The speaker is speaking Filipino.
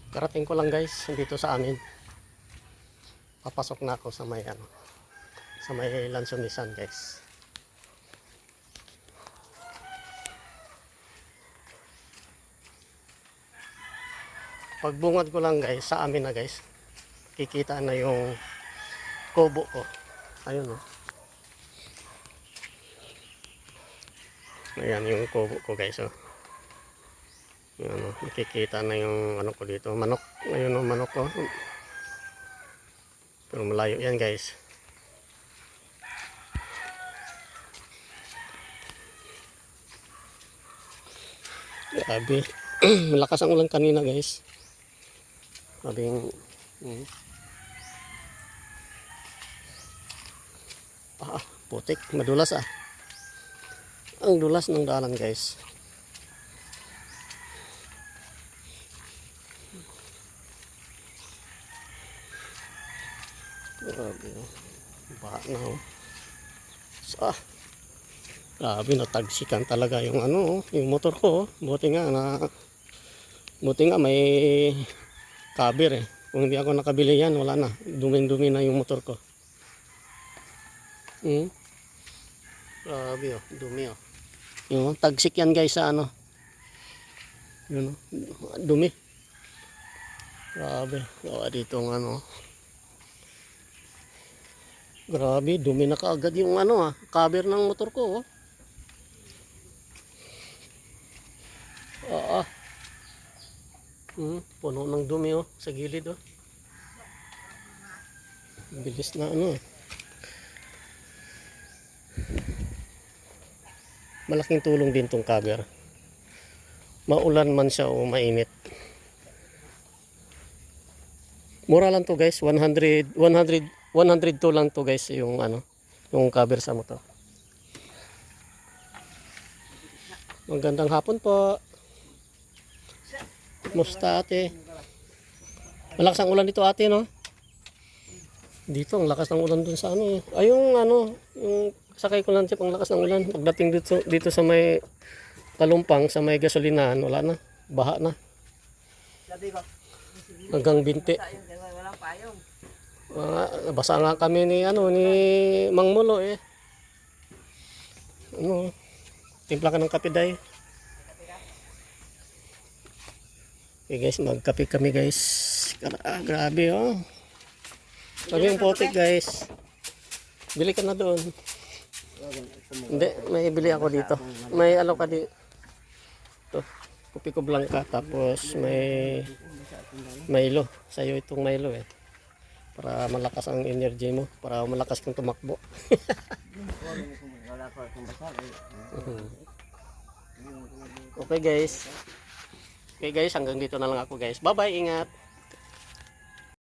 Karating ko lang guys dito sa amin. Papasok na ako sa may sa may Lansumisan guys. Pagbungad ko lang guys sa amin na guys, kikita na yung kubo ko. Ayun oh. Ayan yung kubo ko guys oh. Ayan oh, nakikita na yung ano ko dito, manok. Ayun oh, manok ko. Pero malayo yan guys. Grabe. Malakas ang ulan kanina guys. Sabing putik, madulas ah. Ang dulas ng daanan guys. Grabe oh. Baha na oh. Grabe, natagsikan talaga yung yung motor ko oh. Buti nga may cover eh. Kung hindi ako nakabili yan, wala na. Duming-dumi na yung motor ko. Grabe oh, dumi oh. Yung tagsik yan guys sa yun oh, dumi. Grabe. Dito ng grabe, dumi na kaagad yung cover ng motor ko oh. Puno ng dumi oh sa gilid oh. Bilis na Malaking tulong din tong cover. Maulan man siya o mainit. Mura lang to guys, 102 lang to guys yung yung cover sa motor. Magandang hapon po. Musta ate? Malakas ang ulan dito ate no? Dito ang lakas ng ulan dun sa yung sakay ko lang jeep, ang lakas ng ulan. Pagdating dito sa may Talumpang, sa may gasolinahan, wala na. Baha na. Hanggang binti. Basa nga kami ni Mang Mulo eh. Timpla ka ng kape day. Okay guys, magkape kami guys. Grabe oh. Sabi yung potik guys. Bili ka na doon. Hindi, may bili ako dito. May ka di. Ito, Kopi ko Blanca. Tapos may Milo. Sa'yo itong Milo eh. Para malakas ang energy mo. Para malakas kang tumakbo. Okay guys. Okay guys, hanggang dito na lang ako guys. Bye bye, ingat.